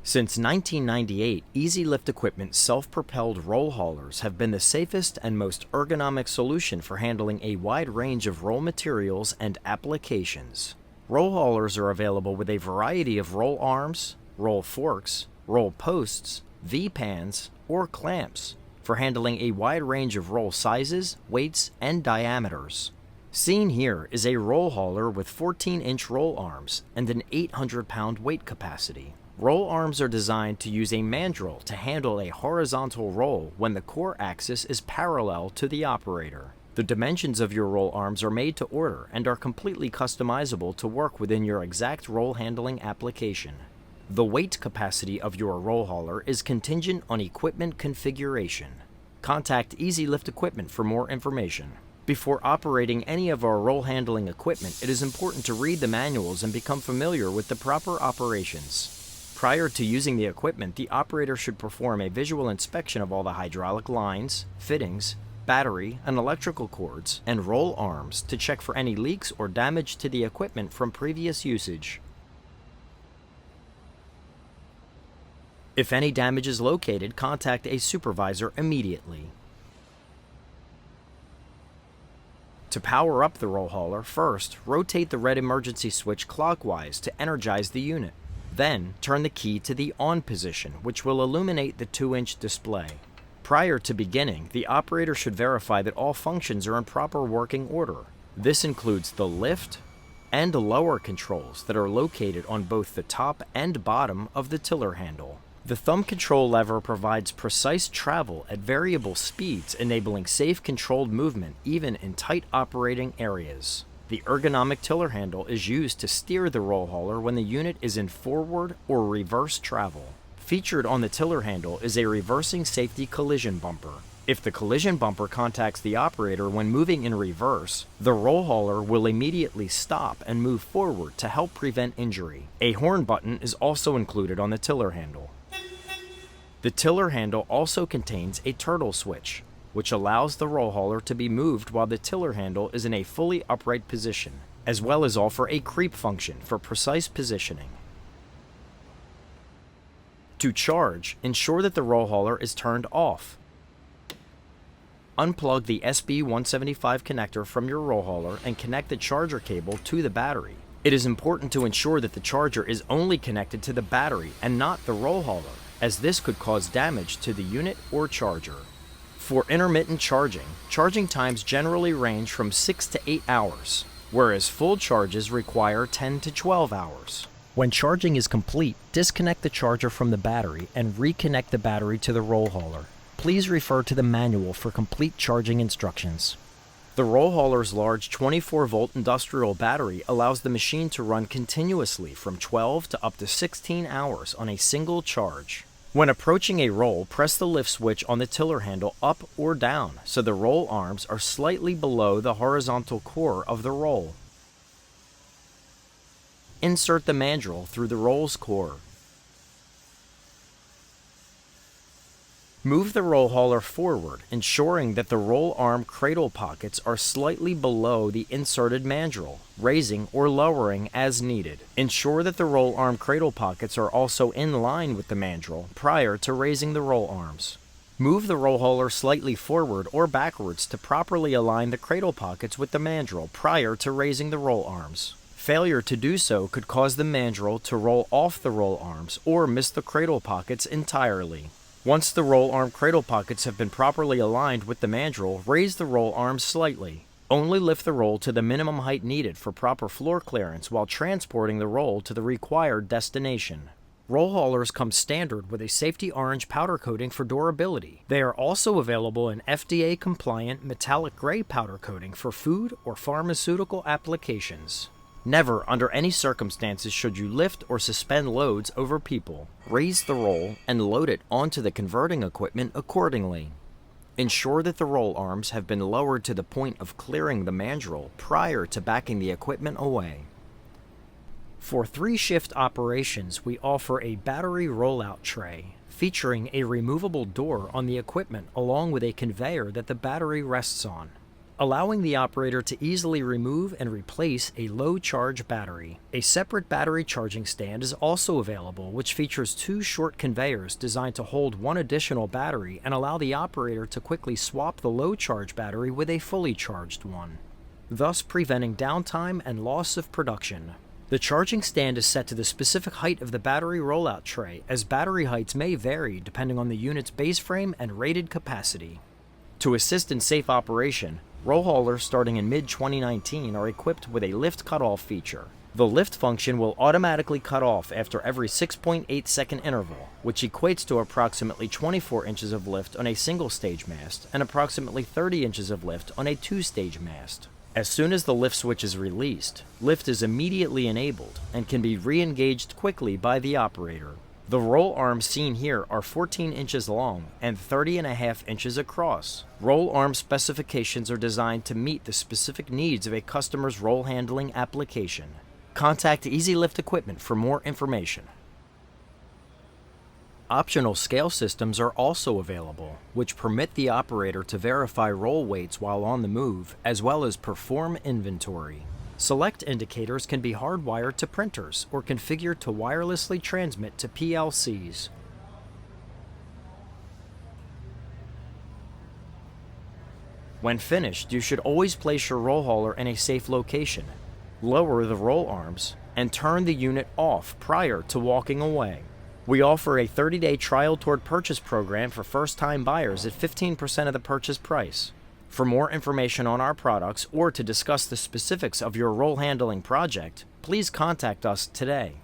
Since 1998, Easy Lift Equipment's self-propelled roll haulers have been the safest and most ergonomic solution for handling a wide range of roll materials and applications. Roll haulers are available with a variety of roll arms, roll forks, roll posts, V-pans, or clamps for handling a wide range of roll sizes, weights, and diameters. Seen here is a roll hauler with 14-inch roll arms and an 800-pound weight capacity. Roll arms are designed to use a mandrel to handle a horizontal roll when the core axis is parallel to the operator. The dimensions of your roll arms are made to order and are completely customizable to work within your exact roll handling application. The weight capacity of your roll hauler is contingent on equipment configuration. Contact Easy Lift Equipment for more information. Before operating any of our roll handling equipment, it is important to read the manuals and become familiar with the proper operations. Prior to using the equipment, the operator should perform a visual inspection of all the hydraulic lines, fittings, battery, and electrical cords, and roll arms to check for any leaks or damage to the equipment from previous usage. If any damage is located, contact a supervisor immediately. To power up the roll hauler, first, rotate the red emergency switch clockwise to energize the unit. Then, turn the key to the on position, which will illuminate the 2-inch display. Prior to beginning, the operator should verify that all functions are in proper working order. This includes the lift and lower controls that are located on both the top and bottom of the tiller handle. The thumb control lever provides precise travel at variable speeds, enabling safe, controlled movement even in tight operating areas. The ergonomic tiller handle is used to steer the roll hauler when the unit is in forward or reverse travel. Featured on the tiller handle is a reversing safety collision bumper. If the collision bumper contacts the operator when moving in reverse, the roll hauler will immediately stop and move forward to help prevent injury. A horn button is also included on the tiller handle. The tiller handle also contains a turtle switch, which allows the roll hauler to be moved while the tiller handle is in a fully upright position, as well as offer a creep function for precise positioning. To charge, ensure that the roll hauler is turned off. Unplug the SB175 connector from your roll hauler and connect the charger cable to the battery. It is important to ensure that the charger is only connected to the battery and not the roll hauler, as this could cause damage to the unit or charger. For intermittent charging, charging times generally range from 6 to 8 hours, whereas full charges require 10 to 12 hours. When charging is complete, disconnect the charger from the battery and reconnect the battery to the roll hauler. Please refer to the manual for complete charging instructions. The roll hauler's large 24-volt industrial battery allows the machine to run continuously from 12 to up to 16 hours on a single charge. When approaching a roll, press the lift switch on the tiller handle up or down so the roll arms are slightly below the horizontal core of the roll. Insert the mandrel through the roll's core. Move the roll hauler forward, ensuring that the roll arm cradle pockets are slightly below the inserted mandrel, raising or lowering as needed. Ensure that the roll arm cradle pockets are also in line with the mandrel prior to raising the roll arms. Move the roll hauler slightly forward or backwards to properly align the cradle pockets with the mandrel prior to raising the roll arms. Failure to do so could cause the mandrel to roll off the roll arms or miss the cradle pockets entirely. Once the roll arm cradle pockets have been properly aligned with the mandrel, raise the roll arms slightly. Only lift the roll to the minimum height needed for proper floor clearance while transporting the roll to the required destination. Roll haulers come standard with a safety orange powder coating for durability. They are also available in FDA-compliant metallic gray powder coating for food or pharmaceutical applications. Never, under any circumstances, should you lift or suspend loads over people. Raise the roll and load it onto the converting equipment accordingly. Ensure that the roll arms have been lowered to the point of clearing the mandrel prior to backing the equipment away. For 3-shift operations, we offer a battery rollout tray featuring a removable door on the equipment along with a conveyor that the battery rests on. allowing the operator to easily remove and replace a low-charge battery. A separate battery charging stand is also available, which features two short conveyors designed to hold one additional battery and allow the operator to quickly swap the low-charge battery with a fully charged one, thus preventing downtime and loss of production. The charging stand is set to the specific height of the battery rollout tray, as battery heights may vary depending on the unit's base frame and rated capacity. To assist in safe operation, roll haulers starting in mid-2019 are equipped with a lift cutoff feature. The lift function will automatically cut off after every 6.8 second interval, which equates to approximately 24 inches of lift on a single-stage mast and approximately 30 inches of lift on a two-stage mast. As soon as the lift switch is released, lift is immediately enabled and can be re-engaged quickly by the operator. The roll arms seen here are 14 inches long and 30.5 inches across. Roll arm specifications are designed to meet the specific needs of a customer's roll handling application. Contact Easy Lift Equipment for more information. Optional scale systems are also available, which permit the operator to verify roll weights while on the move, as well as perform inventory. Select indicators can be hardwired to printers or configured to wirelessly transmit to PLCs. When finished, you should always place your roll hauler in a safe location. Lower the roll arms and turn the unit off prior to walking away. We offer a 30-day trial toward purchase program for first-time buyers at 15% of the purchase price. For more information on our products or to discuss the specifics of your roll handling project, please contact us today.